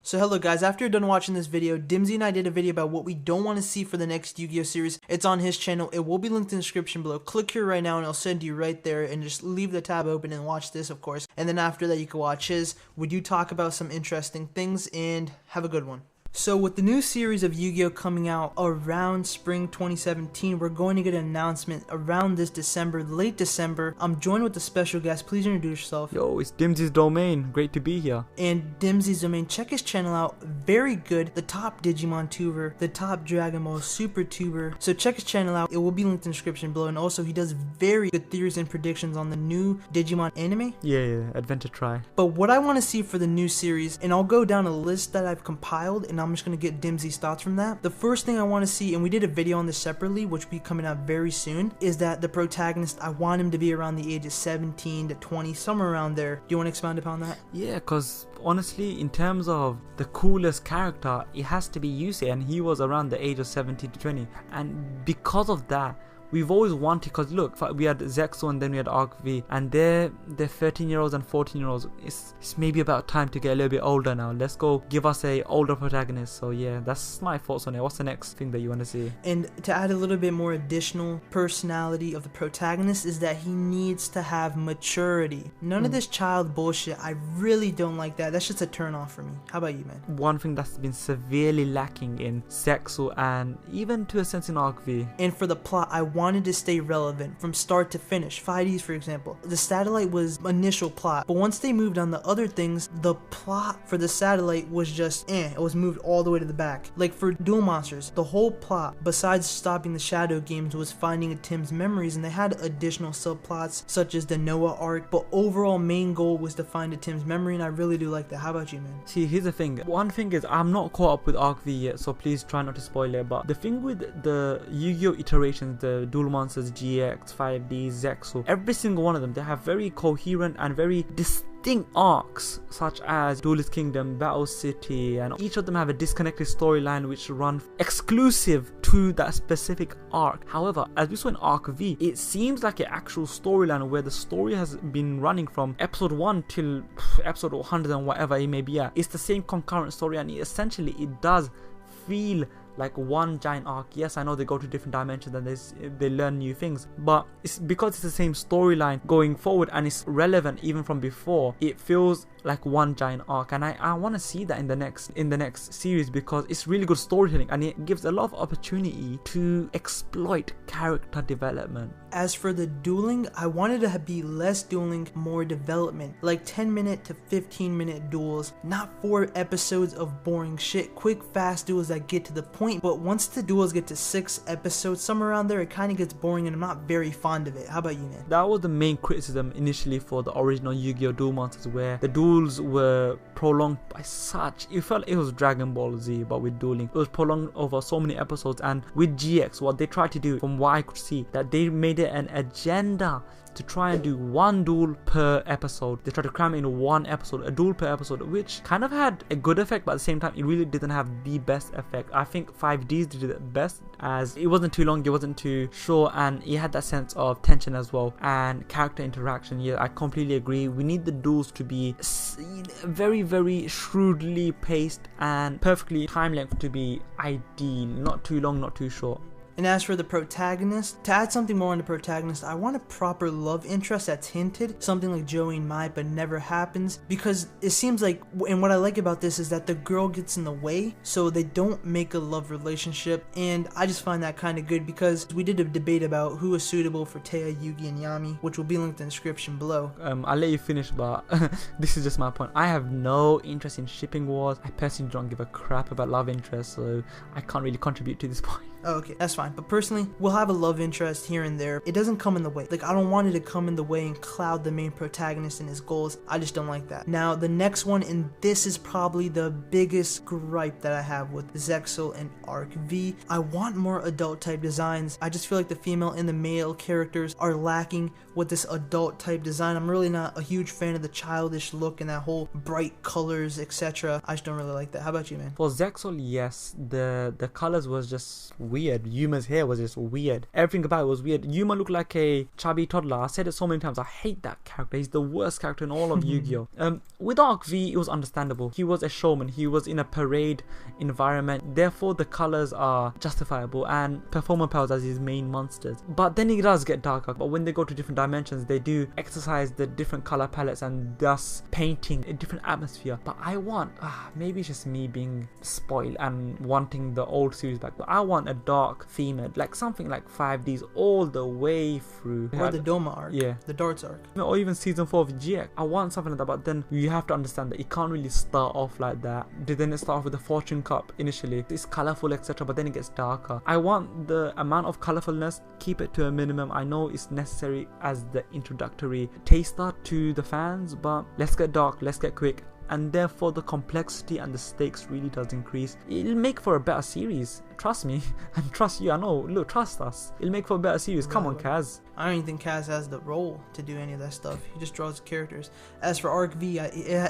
So hello guys, after you're done watching this video, Dimsy and I did a video about what we don't want to see for the next Yu-Gi-Oh series. It's on his channel. It will be linked in the description below. Click here right now and I'll send you right there, and just leave the tab open and watch this, of course. And then after that you can watch his. We do talk about some interesting things, and have a good one. So with the new series of Yu-Gi-Oh coming out around spring 2017, we're going to get an announcement around this December, late December. I'm joined with a special guest. Please introduce yourself. Yo, it's Dimsy's Domain. Great to be here. And Dimsy's Domain, check his channel out. Very good. The top Digimon tuber, the top Dragon Ball Super tuber. So check his channel out. It will be linked in the description below. And also he does very good theories and predictions on the new Digimon anime. Yeah, Adventure Try. But what I want to see for the new series, and I'll go down a list that I've compiled, and I'm just going to get Dimsy's thoughts from that. The first thing I want to see, and we did a video on this separately, which will be coming out very soon, is that the protagonist, I want him to be around the age of 17 to 20, somewhere around there. Do you want to expand upon that? Yeah, because honestly, in terms of the coolest character, it has to be Yusei, and he was around the age of 17 to 20. And because of that, we've always wanted, because look, we had Zexal and then we had Arc V, and they're 13-year-olds and 14-year-olds. It's maybe about time to get a little bit older now. Let's go give us a older protagonist. So yeah, that's my thoughts on it. What's the next thing that you want to see? And to add a little bit more additional personality of the protagonist is that he needs to have maturity. None of this child bullshit. I really don't like that. That's just a turn off for me. How about you, man? One thing that's been severely lacking in Zexal and even to a sense in Arc V. And for the plot, I wanted to stay relevant from start to finish. 5Ds, for example, the satellite was initial plot, but once they moved on the other things, the plot for the satellite was just it was moved all the way to the back. Like for Duel Monsters, the whole plot besides stopping the Shadow Games was finding Tim's memories, and they had additional subplots such as the Noah arc, but overall main goal was to find Tim's memory, and I really do like that. How about you, man? See, here's the thing. One thing is, I'm not caught up with Arc V yet, so please try not to spoil it, but the thing with the Yu-Gi-Oh iterations, the Duel Monsters, GX, 5D, Zexal, every single one of them, they have very coherent and very distinct arcs, such as Duelist Kingdom, Battle City, and each of them have a disconnected storyline which run exclusive to that specific arc. However, as we saw in Arc V, it seems like an actual storyline where the story has been running from episode 1 till episode 100 and whatever it may be at. It's the same concurrent story, and essentially it does feel like one giant arc. Yes, I know they go to different dimensions and they learn new things, but it's because it's the same storyline going forward and it's relevant even from before. It feels like one giant arc, and I want to see that in the next series, because it's really good storytelling and it gives a lot of opportunity to exploit character development. As for the dueling, I wanted to be less dueling, more development, like 10-minute to 15-minute duels, not 4 episodes of boring shit, quick fast duels that get to the point. But once the duels get to 6 episodes, somewhere around there, it kind of gets boring and I'm not very fond of it. How about you, man? That was the main criticism initially for the original Yu-Gi-Oh! Duel Monsters, where the duels were prolonged by such, it felt it was Dragon Ball Z but with dueling. It was prolonged over so many episodes, and with GX, what they tried to do, from what I could see, that they made it an agenda to try and do one duel per episode. They tried to cram in one episode, a duel per episode, which kind of had a good effect, but at the same time it really didn't have the best effect. I think 5Ds did it best, as it wasn't too long, it wasn't too short, and it had that sense of tension as well and character interaction. Yeah, I completely agree. We need the duels to be very, very shrewdly paced and perfectly time length to be ideal, not too long, not too short. And as for the protagonist, to add something more on the protagonist, I want a proper love interest that's hinted, something like Joey and Mai, but never happens, because it seems like, and what I like about this is that the girl gets in the way, so they don't make a love relationship, and I just find that kind of good, because we did a debate about who is suitable for Taya, Yugi, and Yami, which will be linked in the description below. I'll let you finish, but this is just my point. I have no interest in shipping wars. I personally don't give a crap about love interest, so I can't really contribute to this point. Oh, okay, that's fine. But personally, we'll have a love interest here and there. It doesn't come in the way. Like, I don't want it to come in the way and cloud the main protagonist and his goals. I just don't like that. Now, the next one, and this is probably the biggest gripe that I have with Zexal and Arc V. I want more adult type designs. I just feel like the female and the male characters are lacking with this adult type design. I'm really not a huge fan of the childish look and that whole bright colors, etc. I just don't really like that. How about you, man? For Zexal, yes, the colors was just weird. Yuma Yuma's hair was just weird. Everything about it was weird. Yuma looked like a chubby toddler. I said it so many times. I hate that character. He's the worst character in all of Yu-Gi-Oh! With Arc V, it was understandable. He was a showman. He was in a parade environment. Therefore, the colors are justifiable and performer powers as his main monsters. But then it does get darker. But when they go to different dimensions, they do exercise the different color palettes and thus painting a different atmosphere. But I want, maybe it's just me being spoiled and wanting the old series back, but I want a dark theme, like something like 5Ds all the way through. Or the Doma arc. Yeah. The darts arc. Or even season 4 of GX. I want something like that, but then you have to understand that it can't really start off like that. Then it start off with the Fortune Cup initially. It's colorful, etc., but then it gets darker. I want the amount of colorfulness, keep it to a minimum. I know it's necessary as the introductory taster to the fans, but let's get dark, let's get quick. And therefore the complexity and the stakes really does increase. It'll make for a better series. Trust me, and trust you. I know, look, trust us. It'll make for a better series. Come on, Kaz. I don't even think Kaz has the role to do any of that stuff. He just draws the characters. As for Arc V,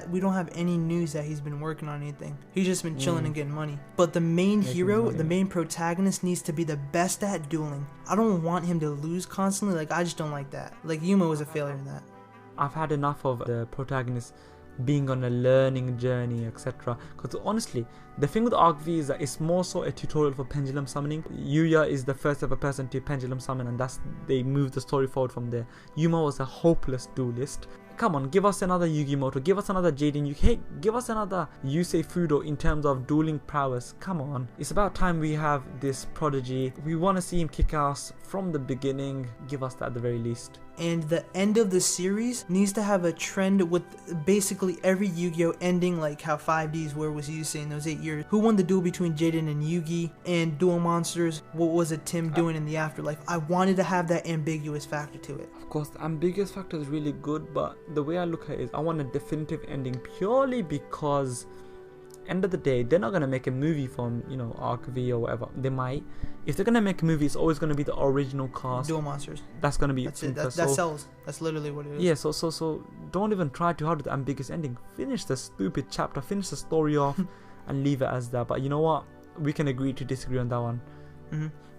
we don't have any news that he's been working on anything. He's just been chilling and getting money. But the main hero, the main protagonist needs to be the best at dueling. I don't want him to lose constantly. Like, I just don't like that. Like, Yuma was a failure in that. I've had enough of the protagonist being on a learning journey, etc. Because honestly, the thing with Arc V is that it's more so a tutorial for pendulum summoning. Yuya is the first ever person to pendulum summon, and they moved the story forward from there. Yuma was a hopeless duelist. Come on, give us another Yugimoto, give us another Jaden Yuki, give us another Yusei Fudo in terms of dueling prowess. Come on, it's about time we have this prodigy. We want to see him kick ass from the beginning. Give us that at the very least. And the end of the series needs to have a trend with basically every Yu-Gi-Oh ending like how 5Ds were with Yusei in those 8 years. Who won the duel between Jaden and Yugi? And Duel Monsters, what was it Tim doing in the afterlife? I wanted to have that ambiguous factor to it. Of course, the ambiguous factor is really good, but the way I look at it is I want a definitive ending purely because end of the day, they're not going to make a movie from, Arc V or whatever. They might. If they're going to make a movie, it's always going to be the original cast. Duel Monsters. That's going to be That's it. That sells. That's literally what it is. Yeah, so don't even try too hard with the ambiguous ending. Finish the stupid chapter, finish the story off and leave it as that. But you know what? We can agree to disagree on that one.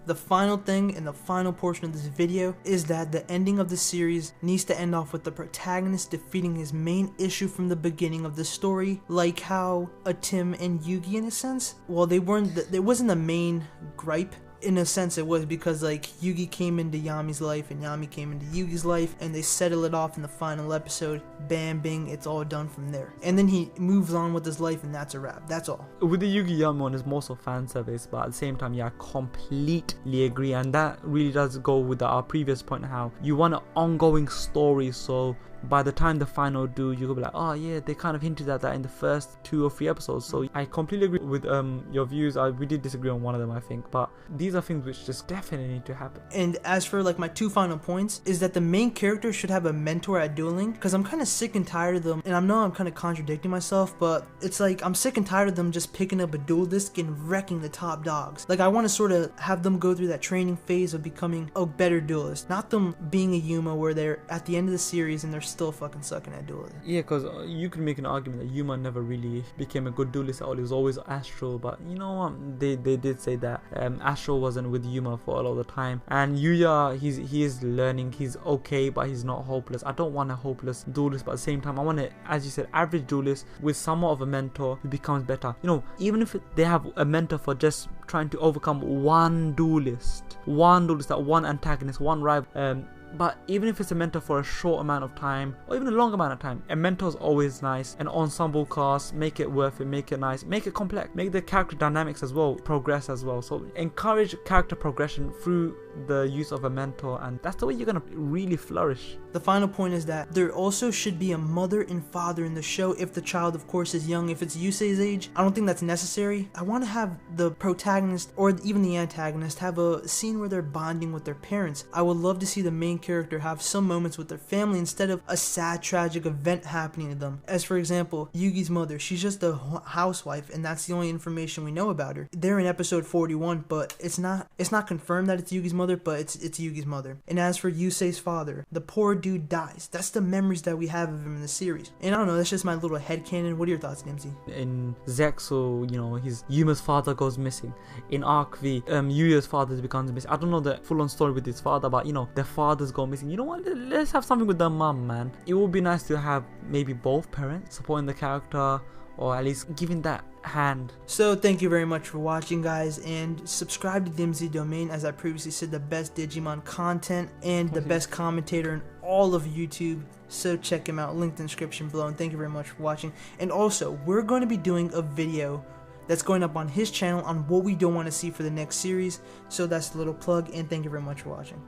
The final thing in the final portion of this video is that the ending of the series needs to end off with the protagonist defeating his main issue from the beginning of the story, like how a Tim and Yugi in a sense. Well, it wasn't the main gripe. In a sense it was, because like Yugi came into Yami's life and Yami came into Yugi's life, and they settle it off in the final episode. Bam, bing, it's all done from there. And then he moves on with his life, and that's a wrap. That's all. With the Yugi Yami one, it's more so fan service, but at the same time, yeah, I completely agree. And that really does go with our previous point, how you want an ongoing story. So by the time the final duel, you could be like, oh yeah, they kind of hinted at that in the first 2 or 3 episodes. So I completely agree with your views. We did disagree on one of them, I think, but these are things which just definitely need to happen. And as for like my 2 final points, is that the main character should have a mentor at dueling, because I'm kind of sick and tired of them, and I know I'm kind of contradicting myself, but it's like I'm sick and tired of them just picking up a duel disc and wrecking the top dogs. Like, I want to sort of have them go through that training phase of becoming a better duelist, not them being a Yuma where they're at the end of the series and they're still fucking sucking at dueling. Yeah, because you could make an argument that Yuma never really became a good duelist at all. He was always Astral, but you know what, they did say that Astral wasn't with Yuma for a lot of the time. And Yuya, he is learning, he's okay, but he's not hopeless. I don't want a hopeless duelist, but at the same time I want a, as you said, average duelist with somewhat of a mentor who becomes better. Even if they have a mentor for just trying to overcome one duelist, that one antagonist, one rival, but even if it's a mentor for a short amount of time or even a long amount of time, a mentor is always nice. An ensemble cast, make it worth it, make it nice, make it complex, make the character dynamics as well progress as well. So encourage character progression through the use of a mentor, and that's the way you're gonna really flourish. The final point is that there also should be a mother and father in the show if the child of course is young. If it's Yusei's age, I don't think that's necessary. I want to have the protagonist or even the antagonist have a scene where they're bonding with their parents. I would love to see the main character have some moments with their family instead of a sad tragic event happening to them. As for example, Yugi's mother, she's just a housewife and that's the only information we know about her. They're in episode 41, but it's not confirmed that it's Yugi's mother, but it's Yugi's mother. And as for Yusei's father, the poor dude dies. That's the memories that we have of him in the series. And I don't know, that's just my little headcanon. What are your thoughts, Nimsy? In Zexo, you know, his Yuma's father goes missing. In Arc V, Yuya's father becomes missing. I don't know the full-on story with his father, but you know, their fathers go missing. You know what? Let's have something with their mom, man. It would be nice to have maybe both parents supporting the character, or at least giving that hand. So thank you very much for watching, guys, and subscribe to Dimsy Domain. As I previously said, the best Digimon content and the best commentator in all of YouTube. So check him out, linked in the description below, and thank you very much for watching. And also, we're going to be doing a video that's going up on his channel on what we don't want to see for the next series. So that's a little plug, and thank you very much for watching.